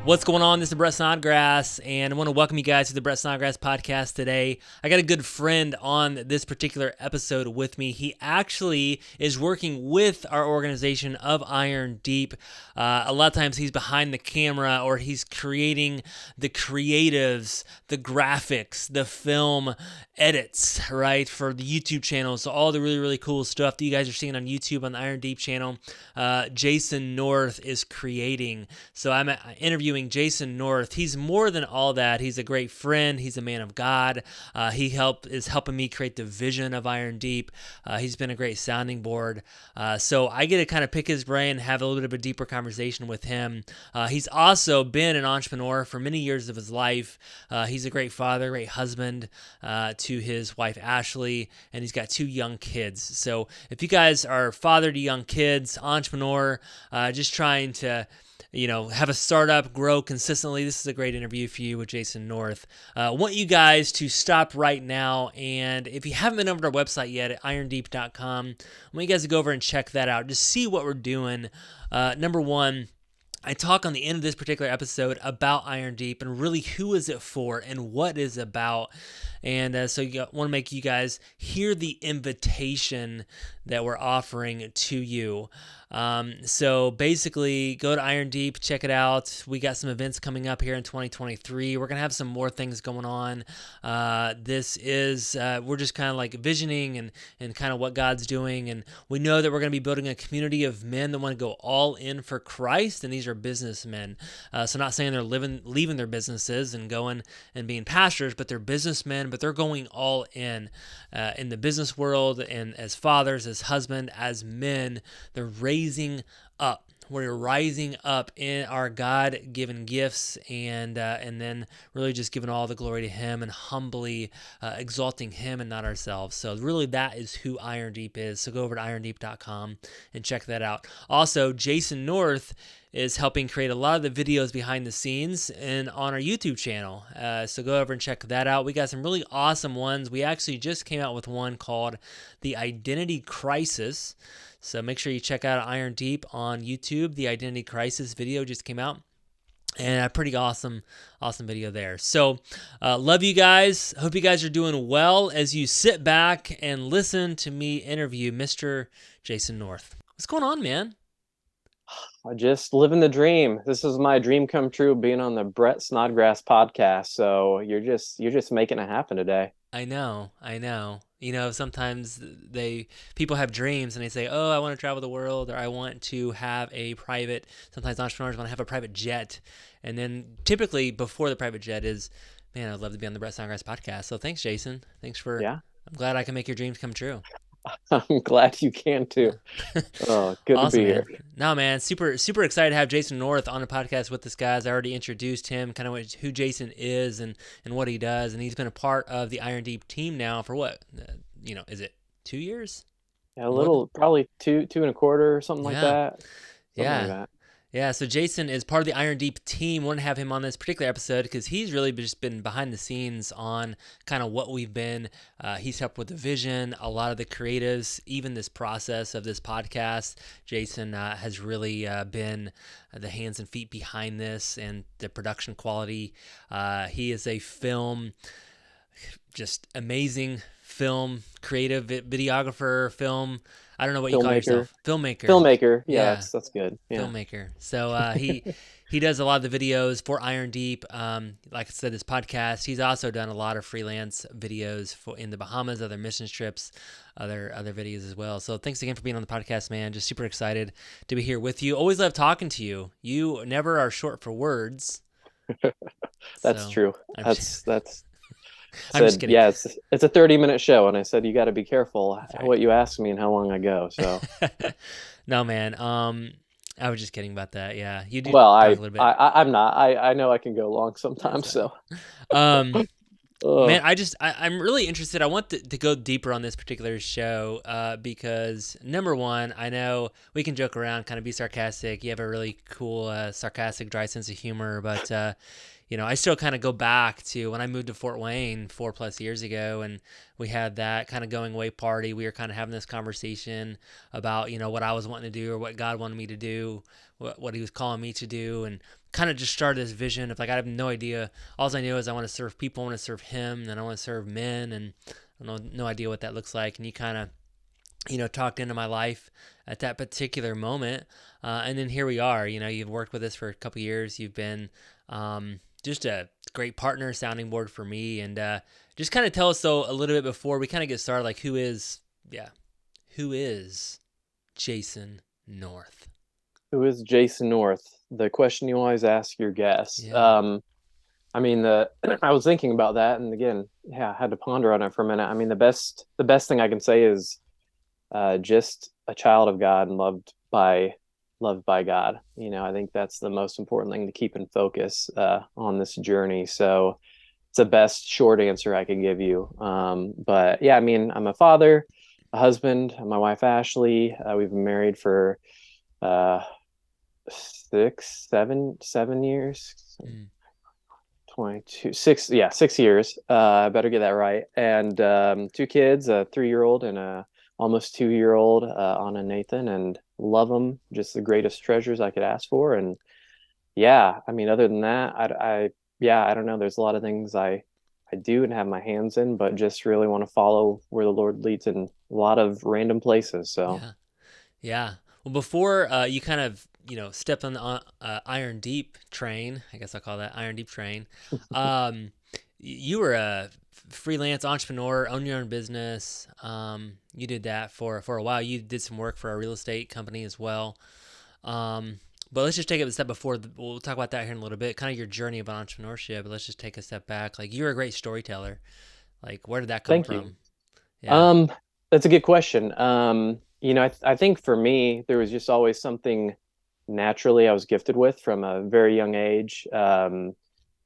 What's going on? This is Brett Snodgrass, and I want to welcome you guys to the Brett Snodgrass podcast today. I got a good friend on this particular episode with me. He actually is working with our organization of Iron Deep. A lot of times he's behind the camera, or he's creating the creatives, the graphics, the film edits, right, for the YouTube channel. So all the really, really cool stuff that you guys are seeing on YouTube on the Iron Deep channel, Jason North is creating. So I'm interviewing Jason North. He's more than all that. He's a great friend. He's a man of God. He is helping me create the vision of Iron Deep. He's been a great sounding board. So I get to kind of pick his brain and have a little bit of a deeper conversation with him. He's also been an entrepreneur for many years of his life. He's a great father, great husband to his wife, Ashley, and he's got 2 young kids. So if you guys are father to young kids, entrepreneur, just trying to have a startup, grow consistently, this is a great interview for you with Jason North. I want you guys to stop right now, and if you haven't been over to our website yet at irondeep.com, I want you guys to go over and check that out. Just see what we're doing. Number one, I talk on the end of this particular episode about Iron Deep and really who is it for and what is it about. And so I want to make you guys hear the invitation that we're offering to you. So basically, go to Iron Deep, check it out. We got some events coming up here in 2023. We're going to have some more things going on. We're just kind of like visioning and kind of what God's doing. And we know that we're going to be building a community of men that want to go all in for Christ. And these are businessmen. So not saying they're leaving their businesses and going and being pastors, but they're businessmen, but they're going all in the business world, and as fathers, as husbands, as men, they're raising up. We're rising up in our God-given gifts, and then really just giving all the glory to Him and humbly exalting Him and not ourselves. So really, that is who Iron Deep is. So go over to irondeep.com and check that out. Also, Jason North is helping create a lot of the videos behind the scenes and on our YouTube channel. So go over and check that out. We got some really awesome ones. We actually just came out with one called The Identity Crisis. So make sure you check out Iron Deep on YouTube. The Identity Crisis video just came out. And a pretty awesome video there. So love you guys. Hope you guys are doing well as you sit back and listen to me interview Mr. Jason North. What's going on, man? Just living the dream. This is my dream come true, being on the Brett Snodgrass podcast. So you're just making it happen today. I know. Sometimes people have dreams and they say, "Oh, I want to travel the world," or "I want to have a private." Sometimes entrepreneurs want to have a private jet, and then typically before the private jet is, "Man, I'd love to be on the Brett Snodgrass podcast." So thanks, Jason. Yeah. I'm glad I can make your dreams come true. I'm glad you can too. Oh, good Awesome, to be man. here. No, man, super excited to have Jason North on the podcast with us, guys. I already introduced him, kind of who Jason is and what he does, and he's been a part of the Iron Deep team now for what? Is it 2 years? Yeah, probably two and a quarter or something like Yeah. that. Something Yeah. like that. Yeah, so Jason is part of the Iron Deep team. Want to have him on this particular episode because he's really just been behind the scenes on kind of what we've been. He's helped with the vision, a lot of the creatives, even this process of this podcast. Jason has really been the hands and feet behind this and the production quality. He is a just amazing film, creative videographer, I don't know what you call yourself. Filmmaker. Yeah, that's good. Yeah. Filmmaker. So he does a lot of the videos for Iron Deep. Like I said, this podcast. He's also done a lot of freelance videos in the Bahamas, other mission trips, other videos as well. So thanks again for being on the podcast, man. Just super excited to be here with you. Always love talking to you. You never are short for words. That's true. I'm just kidding. Yeah, it's a 30-minute show, and I said you got to be careful what you ask me and how long I go. So, no, man. I was just kidding about that. Yeah, you do. Well, talk a little bit. I'm not. I know I can go long sometimes. So, man, I'm really interested. I want to go deeper on this particular show because number one, I know we can joke around, kind of be sarcastic. You have a really cool, sarcastic, dry sense of humor, but I still kind of go back to when I moved to Fort Wayne 4+ years ago, and we had that kind of going away party. We were kind of having this conversation about, what I was wanting to do or what God wanted me to do, what he was calling me to do. And, kind of just started this vision of like, I have no idea. All I know is I want to serve people, I want to serve him, and I want to serve men, and I don't know, no idea what that looks like. And you kind of, talked into my life at that particular moment. And then here we are. You've worked with us for a couple years. You've been just a great partner, sounding board for me. And just kind of tell us, though, a little bit before we kind of get started, like who is Jason North? Who is Jason North? The question you always ask your guests. Yeah. I mean, I was thinking about that, and again, yeah, I had to ponder on it for a minute. I mean, the best thing I can say is just a child of God and loved by God. I think that's the most important thing to keep in focus on this journey. So it's the best short answer I can give you. But yeah, I mean, I'm a father, a husband, my wife Ashley. We've been married for uh, 7 years. Mm. 22, 6 years. I better get that right. And two kids, a 3-year-old and a almost 2-year-old, Anna and Nathan, and love them, just the greatest treasures I could ask for. And yeah, I mean, other than that, yeah, I don't know. There's a lot of things I do and have my hands in, but just really want to follow where the Lord leads in a lot of random places. So Yeah. Yeah. Well, before you kind of stepped on the Iron Deep train, I guess I'll call that Iron Deep train. You were a freelance entrepreneur, own your own business. You did that for a while. You did some work for a real estate company as well. But let's just take it a step before. We'll talk about that here in a little bit. Kind of your journey about entrepreneurship. But let's just take a step back. Like, you're a great storyteller. Like, where did that come thank you. from? Yeah. Um, that's a good question. I think for me, there was just always something naturally I was gifted with from a very young age.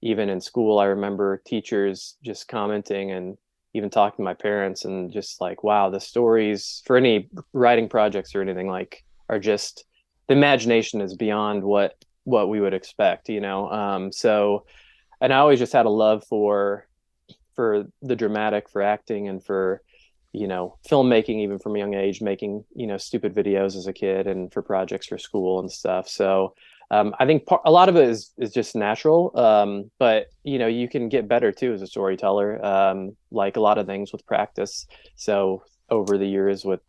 Even in school, I remember teachers just commenting and even talking to my parents and just like, wow, the stories for any writing projects or anything like are just the imagination is beyond what we would expect. So, and I always just had a love for the dramatic, for acting, and for filmmaking, even from a young age, making stupid videos as a kid and for projects for school and stuff. So I think a lot of it is just natural, but you can get better too as a storyteller, like a lot of things with practice. So over the years, with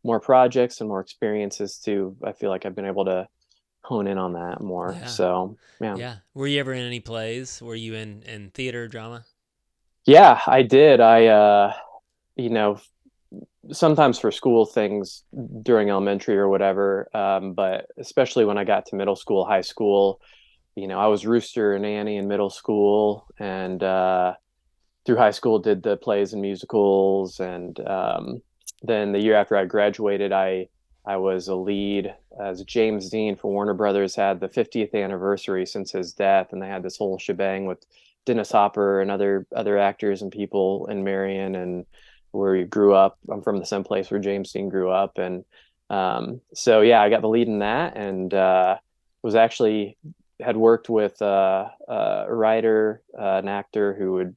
more projects and more experiences too, I feel like I've been able to hone in on that more. Yeah. So yeah. Yeah. Were you ever in any plays? Were you in theater, drama? Yeah, I did. You know, sometimes for school things during elementary or whatever. But especially when I got to middle school, high school, I was Rooster and Annie in middle school, and through high school did the plays and musicals, and then the year after I graduated, I was a lead as James Dean for Warner Brothers had the 50th anniversary since his death, and they had this whole shebang with Dennis Hopper and other actors and people in Marion and where he grew up. I'm from the same place where James Dean grew up, and so yeah, I got the lead in that, and was actually had worked with a writer, an actor who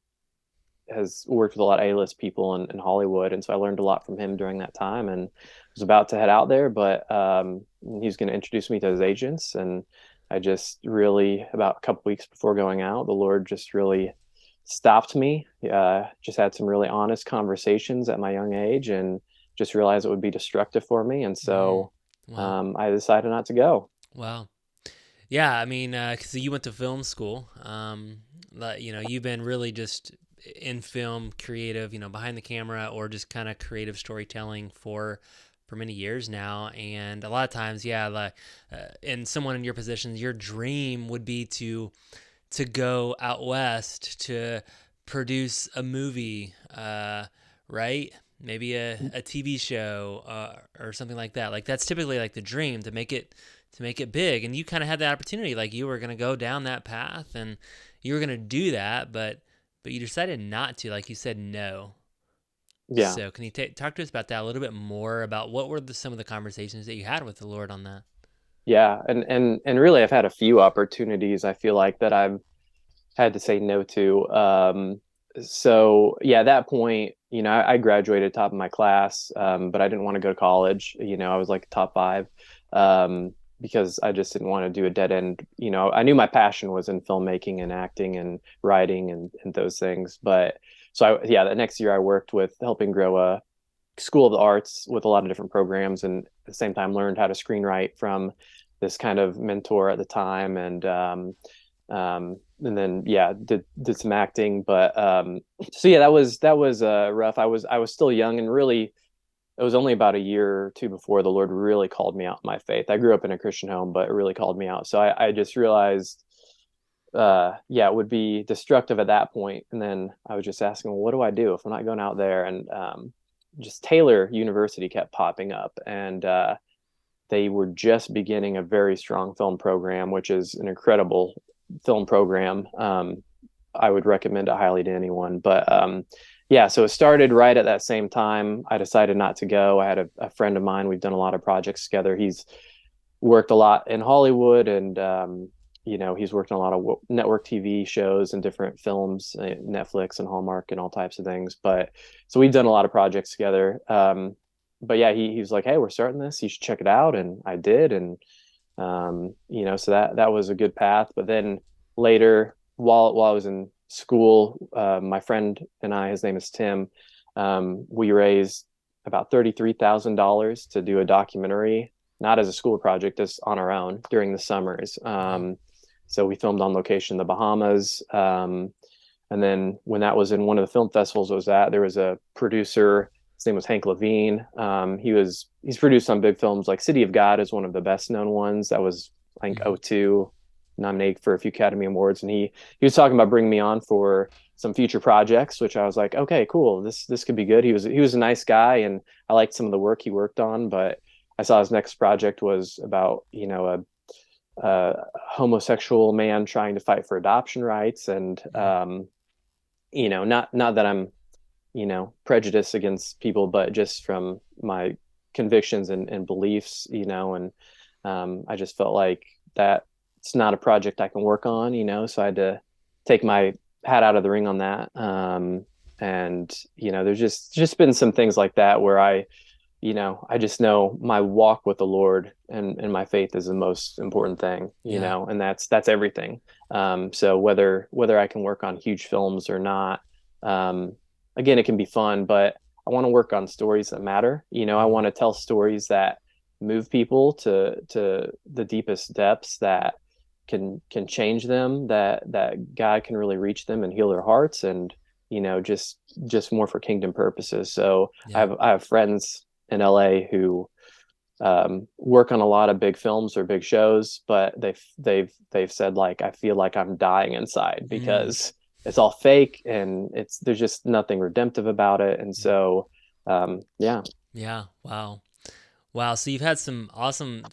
has worked with a lot of A-list people in Hollywood, and so I learned a lot from him during that time, and was about to head out there, but he's going to introduce me to his agents, and I just really, about a couple weeks before going out, the Lord just really stopped me. Just had some really honest conversations at my young age, and just realized it would be destructive for me, and Mm. so Wow. I decided not to go. Wow. Yeah, I mean, because you went to film school, you've been really just in film, creative, behind the camera, or just kind of creative storytelling for many years now. And a lot of times, yeah, like, and someone in your position, your dream would be to go out west to produce a movie, right? Maybe a TV show, or something like that. Like, that's typically like the dream, to make it big. And you kind of had that opportunity, like you were going to go down that path and you were going to do that, but you decided not to. Like you said, no. Yeah. So can you talk to us about that a little bit more, about what were some of the conversations that you had with the Lord on that? Yeah, and really I've had a few opportunities I feel like that I've had to say no to. So yeah, at that point, I graduated top of my class, but I didn't want to go to college. I was like top five. because I just didn't want to do a dead end. I knew my passion was in filmmaking and acting and writing and those things. But yeah, the next year I worked with helping grow a School of the Arts with a lot of different programs, and at the same time learned how to screenwrite from this kind of mentor at the time, and then yeah, did some acting. But so yeah, that was rough. I was still young, and really it was only about a year or two before the Lord really called me out in my faith. I grew up in a Christian home, but it really called me out. So I just realized, yeah, it would be destructive at that point. And then I was just asking, well, what do I do if I'm not going out there? And just Taylor University kept popping up, and they were just beginning a very strong film program, which is an incredible film program. I would recommend it highly to anyone. But yeah, so it started right at that same time. I decided not to go. I had a friend of mine. We've done a lot of projects together. He's worked a lot in Hollywood, and he's worked on a lot of network TV shows and different films, Netflix and Hallmark and all types of things. But so we've done a lot of projects together. But yeah, he was like, "Hey, we're starting this. You should check it out." And I did, and so that was a good path. But then later, while I was in school, my friend and I, his name is Tim, we raised about $33,000 to do a documentary, not as a school project, just on our own during the summers. So we filmed on location in the Bahamas. And then when that was in one of the film festivals I was at, there was a producer. His name was Hank Levine. He's produced some big films, like City of God is one of the best known ones. That was, I think, '02, nominated for a few Academy Awards. And he was talking about bringing me on for some future projects, which I was like, okay, cool. This could be good. He was a nice guy, and I liked some of the work he worked on. But I saw his next project was about a homosexual man trying to fight for adoption rights, and not that I'm prejudice against people, but just from my convictions and beliefs, and I just felt like that it's not a project I can work on, so I had to take my hat out of the ring on that. And there's just been some things like that where I just know my walk with the Lord and my faith is the most important thing, and that's everything. So whether I can work on huge films or not, again, it can be fun, but I want to work on stories that matter. I want to tell stories that move people to the deepest depths, that can change them, that God can really reach them and heal their hearts, and just more for kingdom purposes. So I have friends in LA who work on a lot of big films or big shows, but they've said, like, I feel like I'm dying inside because it's all fake, and there's just nothing redemptive about it. And so yeah. Wow. So you've had some awesome,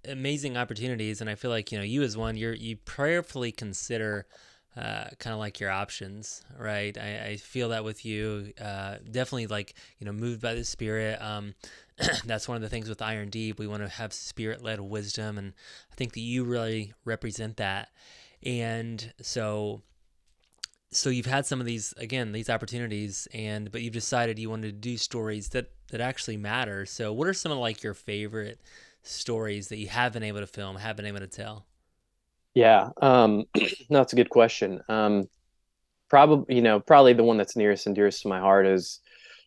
amazing opportunities, and I feel like you as one, you prayerfully consider kind of like your options, right? I feel that with you, definitely, like, moved by the Spirit. That's one of the things with Iron Deep. We want to have Spirit-led wisdom, and I think that you really represent that. And so you've had some of these opportunities, but you've decided you wanted to do stories that actually matter. So what are some of, like, your favorite stories that you have been able to film, have been able to tell? Yeah. No, that's a good question. Probably the one that's nearest and dearest to my heart is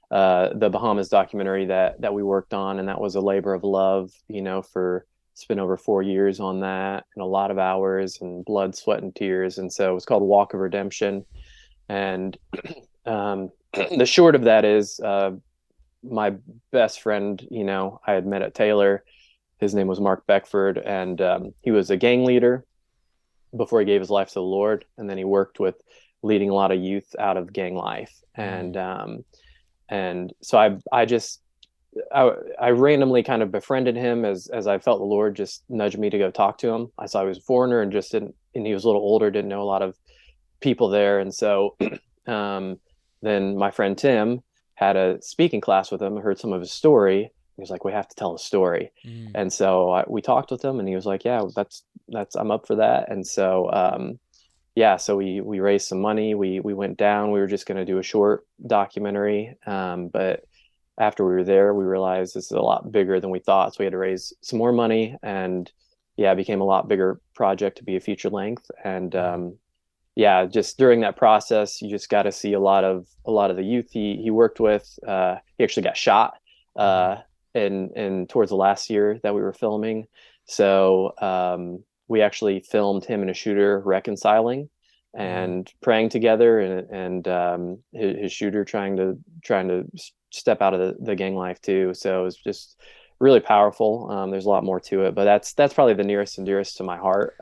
the Bahamas documentary that we worked on, and that was a labor of love, for spent over 4 years on that, and a lot of hours and blood, sweat, and tears. And so it was called Walk of Redemption. And the short of that is, my best friend, I had met at Taylor. His name was Mark Beckford, and he was a gang leader before he gave his life to the Lord, and then he worked with leading a lot of youth out of gang life. And so I randomly kind of befriended him as I felt the Lord just nudged me to go talk to him. I saw he was a foreigner and and he was a little older, didn't know a lot of people there. And so then my friend Tim had a speaking class with him, heard some of his story. He was like, we have to tell a story. And so we talked with him, and he was like, yeah, that's I'm up for that. And so yeah, so we raised some money. We went down. We were just going to do a short documentary, but after we were there, we realized this is a lot bigger than we thought. So we had to raise some more money, and yeah, it became a lot bigger project to be a feature length. And Mm-hmm. yeah, just during that process, you just got to see a lot of the youth he worked with. He actually got shot Mm-hmm. in towards the last year that we were filming. So we actually filmed him and a shooter reconciling Mm-hmm. and praying together, and his shooter trying to step out of the gang life too. So it was just really powerful. There's a lot more to it, but that's probably the nearest and dearest to my heart.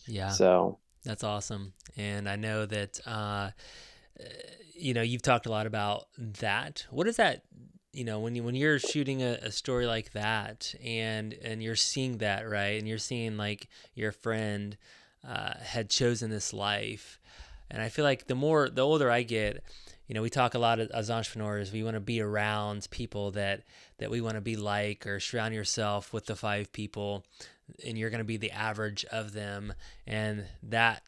Yeah, So that's awesome. And I know that you've talked a lot about that. What is that? When you're shooting a story like that, and you're seeing that, right, and you're seeing like your friend had chosen this life, and I feel like the older I get, we talk a lot as entrepreneurs. We want to be around people that we want to be like, or surround yourself with the five people, and you're going to be the average of them, and that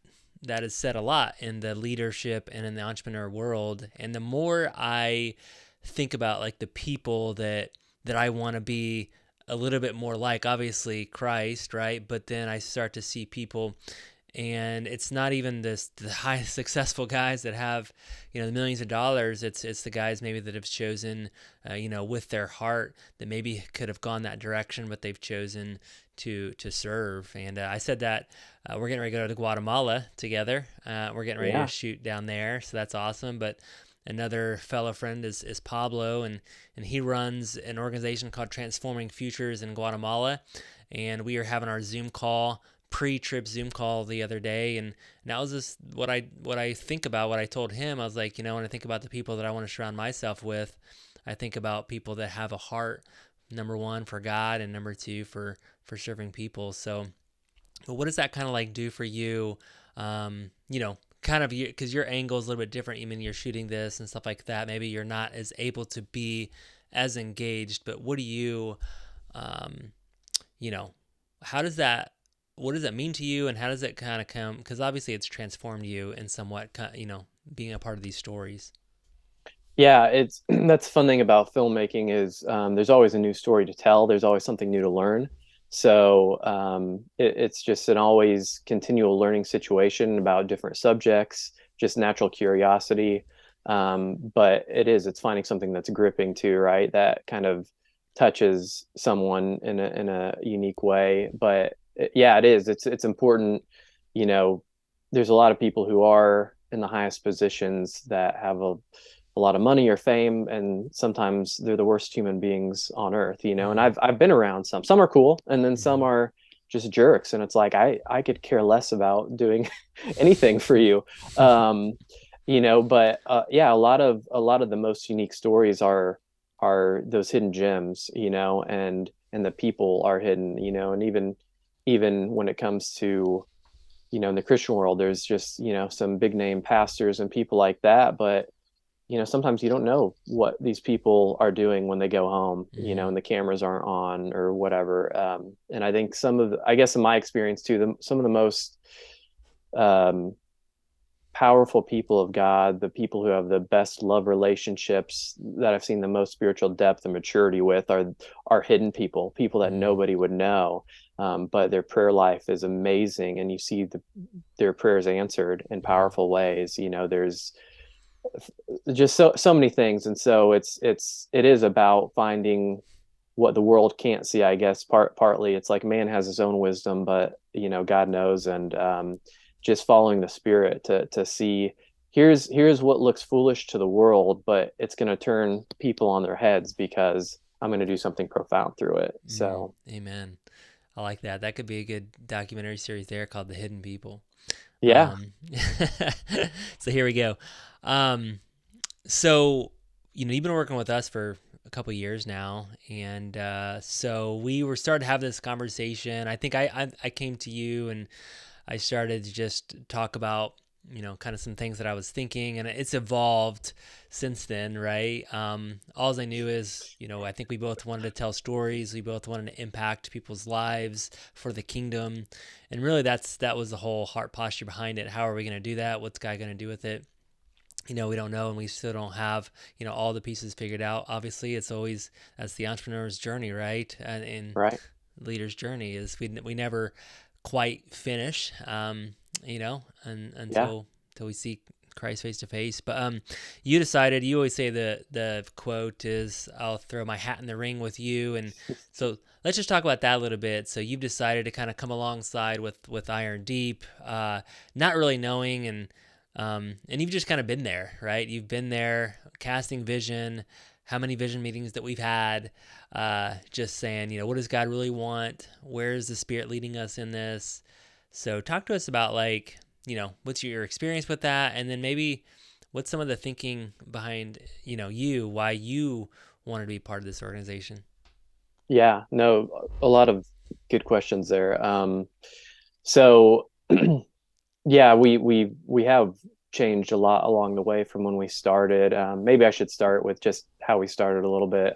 is said a lot in the leadership and in the entrepreneur world. And the more I think about like the people that I want to be a little bit more like, obviously Christ, right? But then I start to see people, and it's not even the high successful guys that have the millions of dollars. It's the guys maybe that have chosen with their heart, that maybe could have gone that direction, but they've chosen to serve. And I said that we're getting ready to go to Guatemala together. We're getting ready to yeah, shoot down there, so that's awesome. But another fellow friend is Pablo, and he runs an organization called Transforming Futures in Guatemala. And we are having our Zoom call, pre-trip Zoom call the other day, and that was just what I think about. What I told him, I was like, when I think about the people that I want to surround myself with, I think about people that have a heart, number one, for God, and number two, for serving people. So, but what does that kind of like do for you? Kind of, because your angle is a little bit different. You mean you're shooting this and stuff like that. Maybe you're not as able to be as engaged. But what do you, um, you know, how does that? What does that mean to you, and how does it kind of come? Because obviously, it's transformed you in somewhat. Being a part of these stories. yeah, it's that's the fun thing about filmmaking is there's always a new story to tell. There's always something new to learn. So it's just an always continual learning situation about different subjects, just natural curiosity. But it's finding something that's gripping too, right? That kind of touches someone in a unique way. But yeah, it is. It's important. You know, there's a lot of people who are in the highest positions that have a lot of money or fame, and sometimes they're the worst human beings on earth, and Mm-hmm. I've been around some are cool, and then some Mm-hmm. are just jerks, and it's like I could care less about doing anything for you. um but yeah, a lot of the most unique stories are those hidden gems, and the people are hidden, and even when it comes to in the Christian world, there's just some big name pastors and people like that, but sometimes you don't know what these people are doing when they go home, Mm-hmm. and the cameras aren't on or whatever. And I think I guess in my experience too, some of the most um, powerful people of God, the people who have the best love relationships that I've seen the most spiritual depth and maturity with are hidden people that Mm-hmm. nobody would know. But their prayer life is amazing, and you see their prayers answered in Mm-hmm. powerful ways. There's just so many things, and so it is about finding what the world can't see, I guess. Partly it's like man has his own wisdom, but God knows, and just following the spirit to see here's what looks foolish to the world, but it's going to turn people on their heads because I'm going to do something profound through it. Mm, So amen. I like that. That could be a good documentary series there called The Hidden People. yeah. Um, so here we go. Um, so you've been working with us for a couple years now, and so we were starting to have this conversation. I think I came to you, and I started to just talk about kind of some things that I was thinking, and it's evolved since then, right? All I knew is, I think we both wanted to tell stories. We both wanted to impact people's lives for the kingdom, and really that was the whole heart posture behind it. How are we going to do that? What's God going to do with it? we don't know, and we still don't have, all the pieces figured out. Obviously, that's the entrepreneur's journey, right? And Right. leader's journey is we never quite finish, Yeah. until we see Christ face to face. But you decided. You always say the quote is, "I'll throw my hat in the ring with you," and so let's just talk about that a little bit. So you've decided to kind of come alongside with Iron Deep, not really knowing, and you've just kind of been there, right? You've been there casting vision. How many vision meetings that we've had, just saying, what does God really want? Where is the Spirit leading us in this? So talk to us about what's your experience with that? And then maybe what's some of the thinking behind, why you wanted to be part of this organization? Yeah. No, a lot of good questions there. So yeah, we have changed a lot along the way from when we started. Maybe I should start with just how we started a little bit.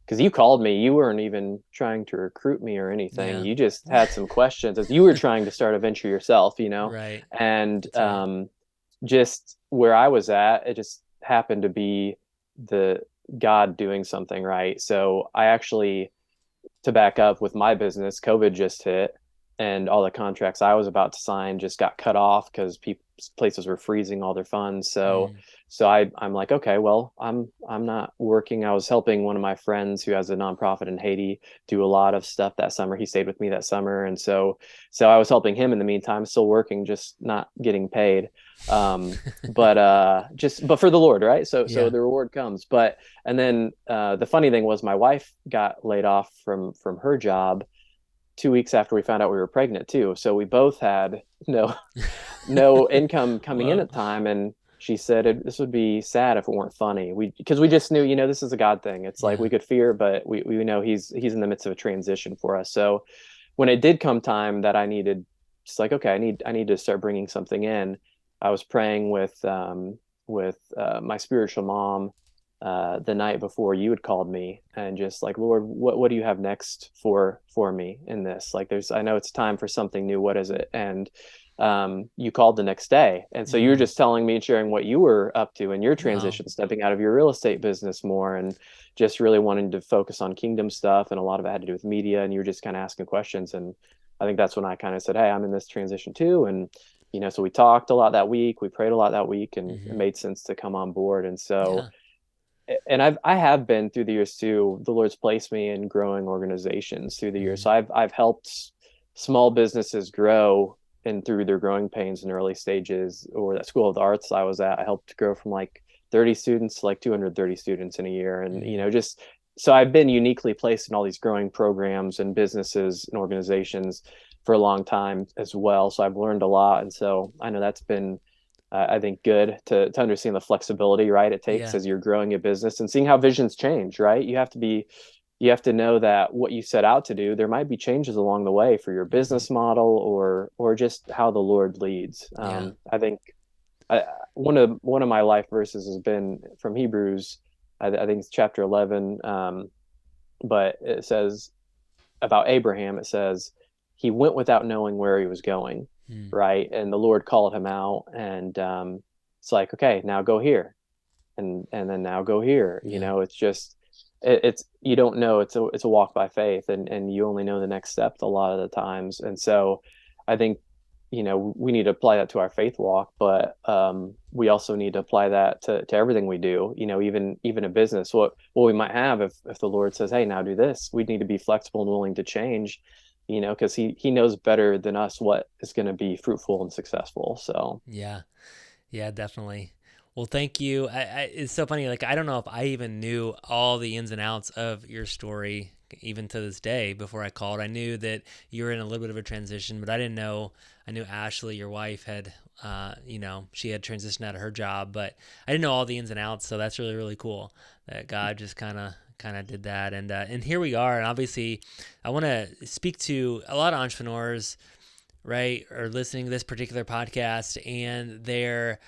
Because you called me, you weren't even trying to recruit me or anything. Yeah. You just had some questions as you were trying to start a venture yourself, Right. and That's right. just where I was at, it just happened to be the God doing something right. So I actually, to back up with my business, COVID just hit, and all the contracts I was about to sign just got cut off because places were freezing all their funds. So, Mm. I'm like, okay, well, I'm not working. I was helping one of my friends who has a nonprofit in Haiti do a lot of stuff that summer. He stayed with me that summer, and so I was helping him in the meantime, still working, just not getting paid. But for the Lord, right? So Yeah. the reward comes. But and then the funny thing was my wife got laid off from her job 2 weeks after we found out we were pregnant too. So we both had no income coming in Well, at the time, and she said this would be sad if it weren't funny. Because we just knew, this is a God thing. It's like yeah. we could fear, but we know he's in the midst of a transition for us. So when it did come time that I needed, just like, okay, I need to start bringing something in. I was praying with my spiritual mom the night before you had called me, and just like, Lord, what do you have next for me in this? Like, I know it's time for something new. What is it? And you called the next day, and so you were Mm. just telling me, sharing what you were up to in your Wow. transition, stepping out of your real estate business more, and just really wanting to focus on kingdom stuff, and a lot of it had to do with media, and you were just kind of asking questions. And I think that's when I kind of said, hey, I'm in this transition too. And so we talked a lot that week, we prayed a lot that week, and it Hmm. made sense to come on board. And so Yeah. and I have been through the years too. The Lord's placed me in growing organizations through the years. Hmm. So I've helped small businesses grow and through their growing pains in early stages. Or that School of the Arts I was at, I helped grow from like 30 students to like 230 students in a year. And Hmm. just so I've been uniquely placed in all these growing programs and businesses and organizations for a long time as well. So I've learned a lot, and so I know that's been I think good to understand the flexibility, right, it takes Yeah. as you're growing a business and seeing how visions change, right? You have to know that what you set out to do, there might be changes along the way for your Hmm. business model or just how the Lord leads. Yeah. I think I, one of my life verses has been from Hebrews. I think it's chapter 11, but it says about Abraham, it says he went without knowing where he was going, Mm. right? And the Lord called him out, and it's like, okay, now go here, and then now go here. Yeah. It's just it's you don't know. It's a walk by faith, and you only know the next step a lot of the times. And so, I think we need to apply that to our faith walk, but we also need to apply that to everything we do. Even a business. What we might have if the Lord says, "Hey, now do this," we need to be flexible and willing to change. Because he knows better than us what is going to be fruitful and successful. So Yeah. Yeah, definitely. Well, thank you. It's so funny. Like, I don't know if I even knew all the ins and outs of your story, even to this day. Before I called, I knew that you were in a little bit of a transition, but I didn't know. I knew Ashley, your wife, had, she had transitioned out of her job, but I didn't know all the ins and outs. So that's really, really cool that God just kind of did that, and here we are. And obviously, I want to speak to a lot of entrepreneurs, right, or listening to this particular podcast, and they're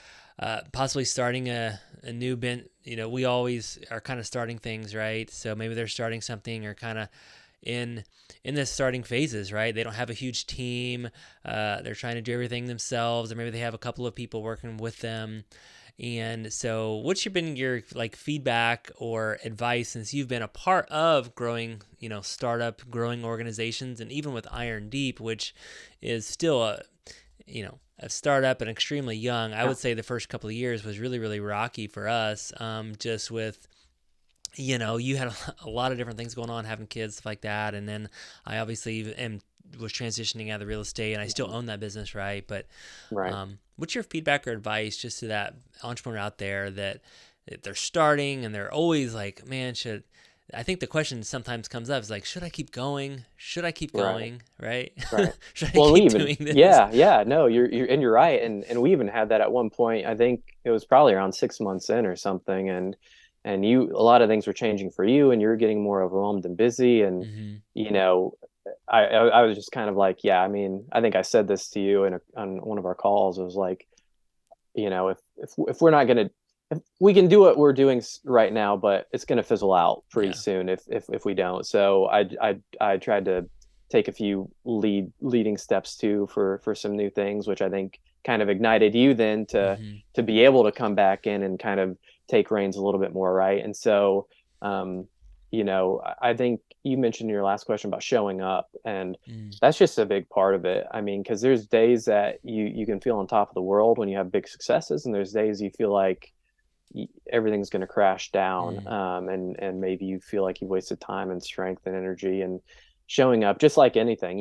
possibly starting a new bin. We always are kind of starting things, right? So maybe they're starting something or kind of in the starting phases, right? They don't have a huge team. They're trying to do everything themselves, or maybe they have a couple of people working with them. And so what's been your like feedback or advice since you've been a part of growing, startup, growing organizations, and even with Iron Deep, which is still a startup and extremely young. I Yeah. would say the first couple of years was really, really rocky for us, just with you had a lot of different things going on, having kids, stuff like that. And then I obviously was transitioning out of the real estate, and I still Mhm. own that business, right? But Right. what's your feedback or advice just to that entrepreneur out there that they're starting and they're always like, man, I think the question sometimes comes up is like, should I keep going? Should I keep Right. going? Right? Right. Should I Well, and we keep even, doing this? yeah, yeah, no, you're right. And we even had that at one point. I think it was probably around 6 months in or something. And a lot of things were changing for you and you're getting more overwhelmed and busy. And, Mm-hmm. you know, I was just kind of like, yeah, I mean, I think I said this to you on one of our calls. It was like, if we're not going to, if we can do what we're doing right now, but it's going to fizzle out pretty Yeah. soon if we don't. So I tried to take a few leading steps too for some new things, which I think kind of ignited you then Mm-hmm. to be able to come back in and kind of take reins a little bit more, right? And so, um, I think you mentioned in your last question about showing up, and Mm-hmm. that's just a big part of it. I mean, because there's days that you can feel on top of the world when you have big successes, and there's days you feel like everything's going to crash down, and maybe you feel like you've wasted time and strength and energy. And showing up, just like anything,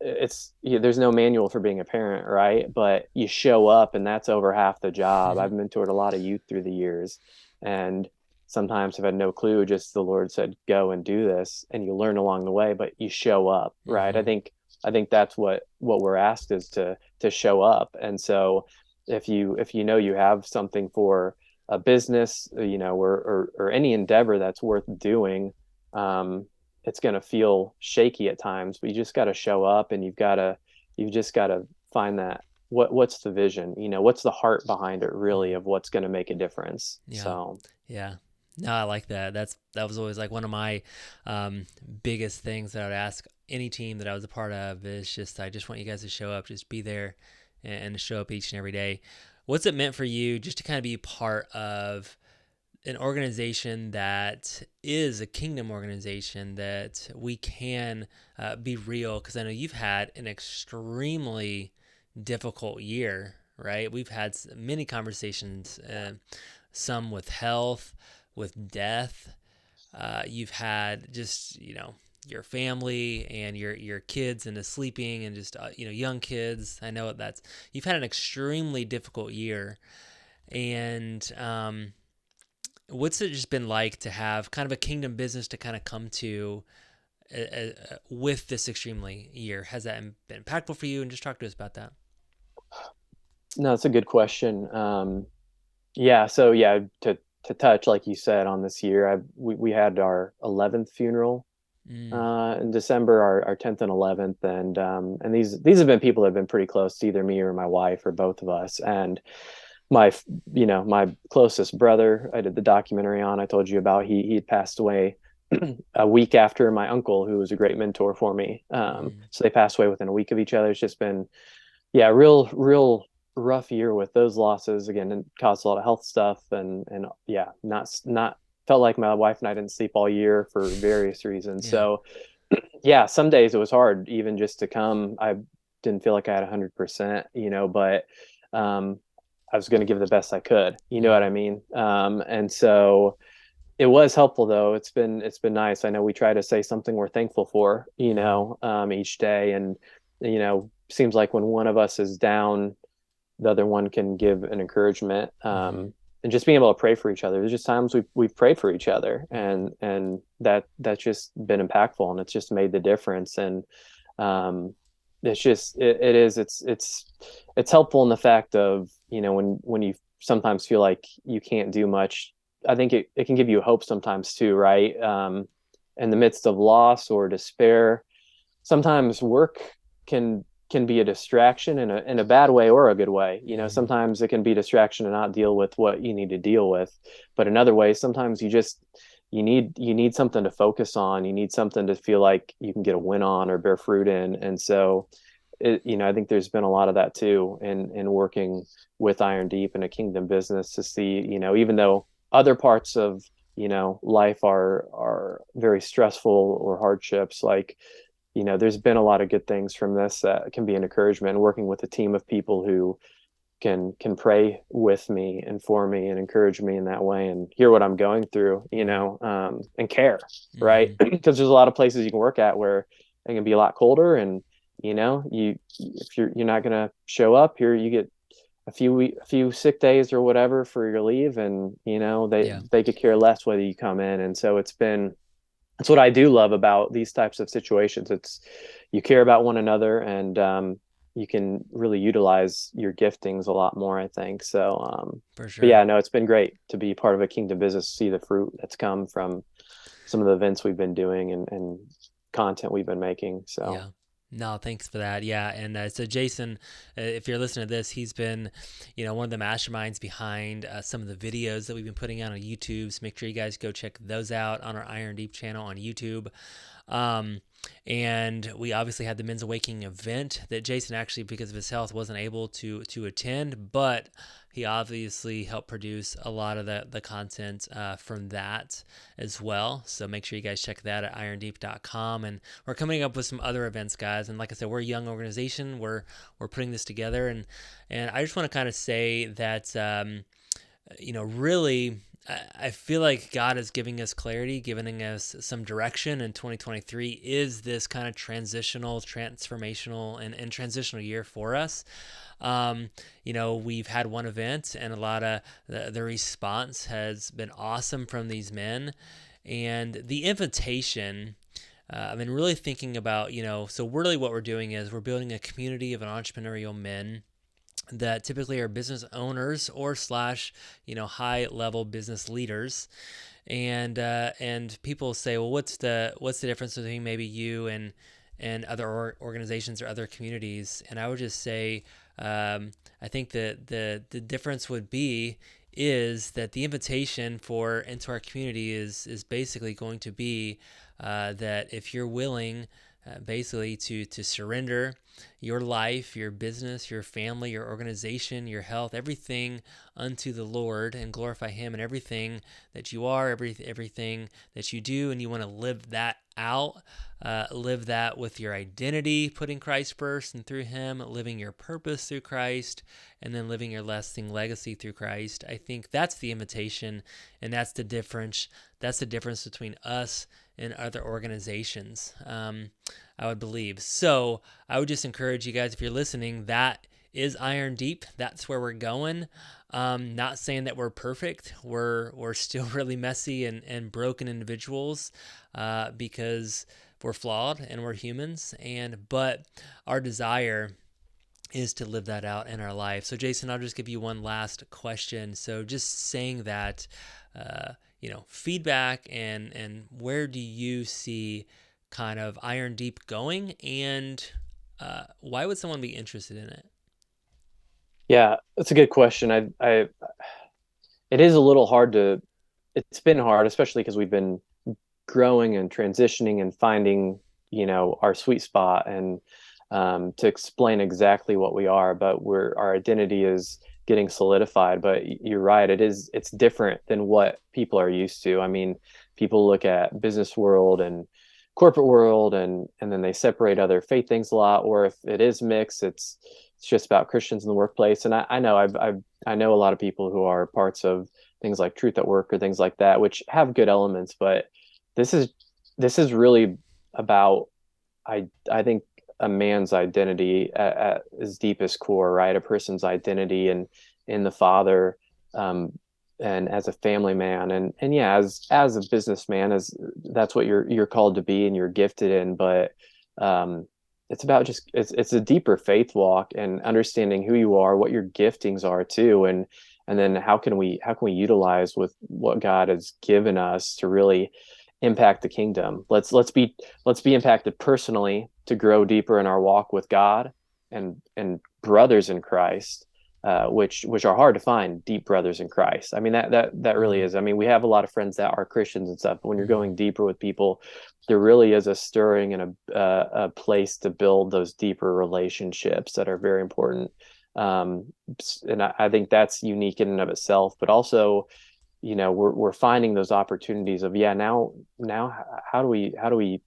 there's no manual for being a parent, right? But you show up, and that's over half the job. Mm-hmm. I've mentored a lot of youth through the years, and sometimes I've had no clue. Just the Lord said, "Go and do this," and you learn along the way. But you show up, right? I Mm-hmm. think I think that's what we're asked is to show up. And so if you know you have something for a business, or any endeavor that's worth doing, um, it's going to feel shaky at times, but you just got to show up, and you've just got to find that what's the vision, what's the heart behind it really Mm-hmm. of what's going to make a difference. Yeah. So Yeah. No, I like that. That was always like one of my biggest things that I would ask any team that I was a part of is just I just want you guys to show up, just be there and show up each and every day. What's it meant for you just to kind of be part of an organization that is a kingdom organization that we can be real? Because I know you've had an extremely difficult year, right? We've had many conversations, some with health, with death. You've had just your family and your kids and the sleeping and just young kids. I know that's you've had an extremely difficult year, and what's it just been like to have kind of a kingdom business to kind of come to with this extremely year? Has that been impactful for you? And just talk to us about that. no, it's a good question. Yeah, so yeah, to touch like you said on this year, we had our 11th funeral Mm, in December, our 10th and 11th, and these have been people that have been pretty close to either me or my wife or both of us. And my my closest brother, I did the documentary on, I told you about, he had passed away a week after my uncle, who was a great mentor for me. mm, So they passed away within a week of each other. It's just been, yeah, real rough year with those losses again, and caused a lot of health stuff. And yeah, not felt like my wife and I didn't sleep all year for various reasons. yeah. So yeah, some days it was hard even just to come. I didn't feel like I had 100%, but um I was going to give the best I could, you know what Mm, I mean? And so it was helpful though. It's been nice. I know we try to say something we're thankful for, mm, each day. And seems like when one of us is down, the other one can give an encouragement. mm, And just being able to pray for each other. There's just times we've prayed for each other, mm, and that's just been impactful, and it's just made the difference. And um, it's just it is it's helpful in the fact of, when you sometimes feel like you can't do much. I think it can give you hope sometimes too, right? In the midst of loss or despair, sometimes work can be a distraction in a bad way or a good way. mm, Sometimes it can be a distraction to not deal with what you need to deal with. But in other ways, sometimes you need something to focus on. You need something to feel like you can get a win on or bear fruit in. And so I think there's been a lot of that too in working with Iron Deep in a kingdom business to see, even though other parts of, life are very stressful or hardships, like, there's been a lot of good things from this that can be an encouragement. Working with a team of people who can pray with me and for me and encourage me in that way and hear what I'm going through, and care, right? Mm-hmm. Because there's a lot of places you can work at where it can be a lot colder, and if you're not gonna show up here, you get a few sick days or whatever for your leave, and Yeah, they could care less whether you come in. And so it's what I do love about these types of situations. It's you care about one another, and you can really utilize your giftings a lot more, I think. So, for but sure. yeah, no, it's been great to be part of a kingdom business, see the fruit that's come from some of the events we've been doing and content we've been making. So, Yeah. No, thanks for that. Yeah, and so Jason, if you're listening to this, he's been, one of the masterminds behind some of the videos that we've been putting out on YouTube. So make sure you guys go check those out on our Iron Deep channel on YouTube. Um, and we obviously had the Men's Awakening event that Jason actually, because of his health, wasn't able to attend, but he obviously helped produce a lot of the content from that as well. So make sure you guys check that at irondeep.com. And we're coming up with some other events, guys. And like I said, we're a young organization. We're putting this together, and I just want to kind of say that really, I feel like God is giving us clarity, giving us some direction, and 2023 is this kind of transformational, and transitional year for us. We've had one event, and a lot of the response has been awesome from these men. And the invitation, I've been really thinking about, so really what we're doing is we're building a community of entrepreneurial men that typically are business owners or slash high level business leaders. And people say, well, what's the difference between maybe you and other organizations or other communities? And I would just say, I think that the difference would be is that the invitation into our community is basically going to be that if you're willing basically to surrender your life, your business, your family, your organization, your health, everything unto the Lord, and glorify Him in everything that you are, everything that you do, and you want to live that out, live that with your identity, putting Christ first and through Him, living your purpose through Christ, and then living your lasting legacy through Christ. I think that's the invitation, and that's the difference. That's the difference between us and other organizations, I would believe. So I would just encourage you guys, if you're listening, that is Iron Deep. That's where we're going. Not saying that we're perfect. We're still really messy and broken individuals because we're flawed and we're humans. But our desire is to live that out in our life. So Jason, I'll just give you one last question. So just saying that, feedback and where do you see kind of Iron Deep going, and why would someone be interested in it? yeah, that's a good question. It is a little hard it's been hard, especially because we've been growing and transitioning and finding, our sweet spot, and to explain exactly what we are, but our identity is getting solidified. But you're right, it's different than what people are used to. I mean, people look at business world and corporate world, and then they separate other faith things a lot, or if it is mixed, it's just about Christians in the workplace. And I know I know a lot of people who are parts of things like Truth at Work or things like that, which have good elements, but this is really about, I think, a man's identity at his deepest core, right? A person's identity and in the Father, and as a family man, and yeah, as a businessman, as that's what you're called to be and you're gifted in. But it's about it's a deeper faith walk and understanding who you are, what your giftings are too, and then how can we utilize with what God has given us to really impact the kingdom. Let's be impacted personally to grow deeper in our walk with God and brothers in Christ, which are hard to find, deep brothers in Christ. I mean, that really Mm, is. I mean, we have a lot of friends that are Christians and stuff, but when you're mm, going deeper with people, there really is a stirring and a place to build those deeper relationships that are very important. And I think that's unique in and of itself, but also, we're finding those opportunities of, now how do we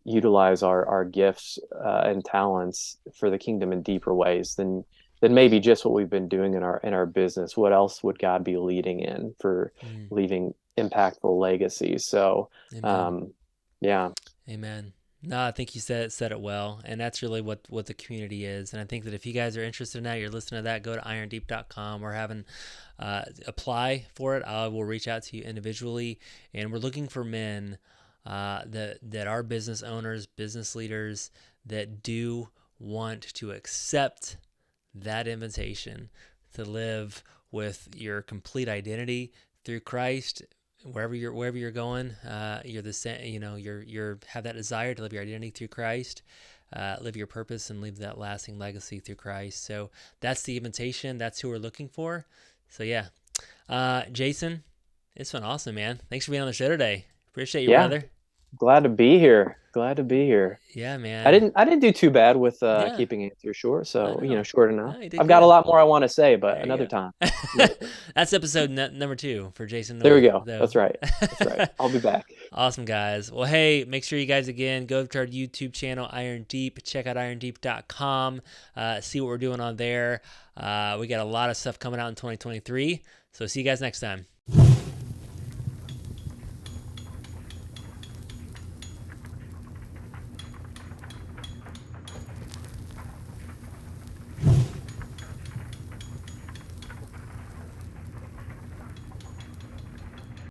utilize our gifts and talents for the kingdom in deeper ways than maybe just what we've been doing in our business. What else would God be leading in for mm. leaving impactful legacies? So, Amen. um, yeah, Amen. No, I think you said it well, and that's really what the community is. And I think that if you guys are interested in that, you're listening to that, go to irondeep.com. We're having apply for it. I will reach out to you individually, and we're looking for men that are business owners, business leaders that do want to accept that invitation to live with your complete identity through Christ. Wherever you're going, you're the same. You're have that desire to live your identity through Christ, live your purpose, and leave that lasting legacy through Christ. So that's the invitation. That's who we're looking for. So yeah, Jason, it's been awesome, man. Thanks for being on the show today. Appreciate you, yeah, brother. glad to be here. Glad to be here. Yeah, I man. didn't I didn't do too bad with Yeah, keeping answers short, I so know. short enough. No, you did I've got a good. lot more I want to say, but There another you time. go. Another time. That's episode number 2 for Jason There we North. go. So, That's right. That's right. I'll be back. awesome, guys. Well, hey, make sure you guys, again, go to our YouTube channel, Iron Deep. Check out irondeep.com. See what we're doing on there. We got a lot of stuff coming out in 2023. So see you guys next time.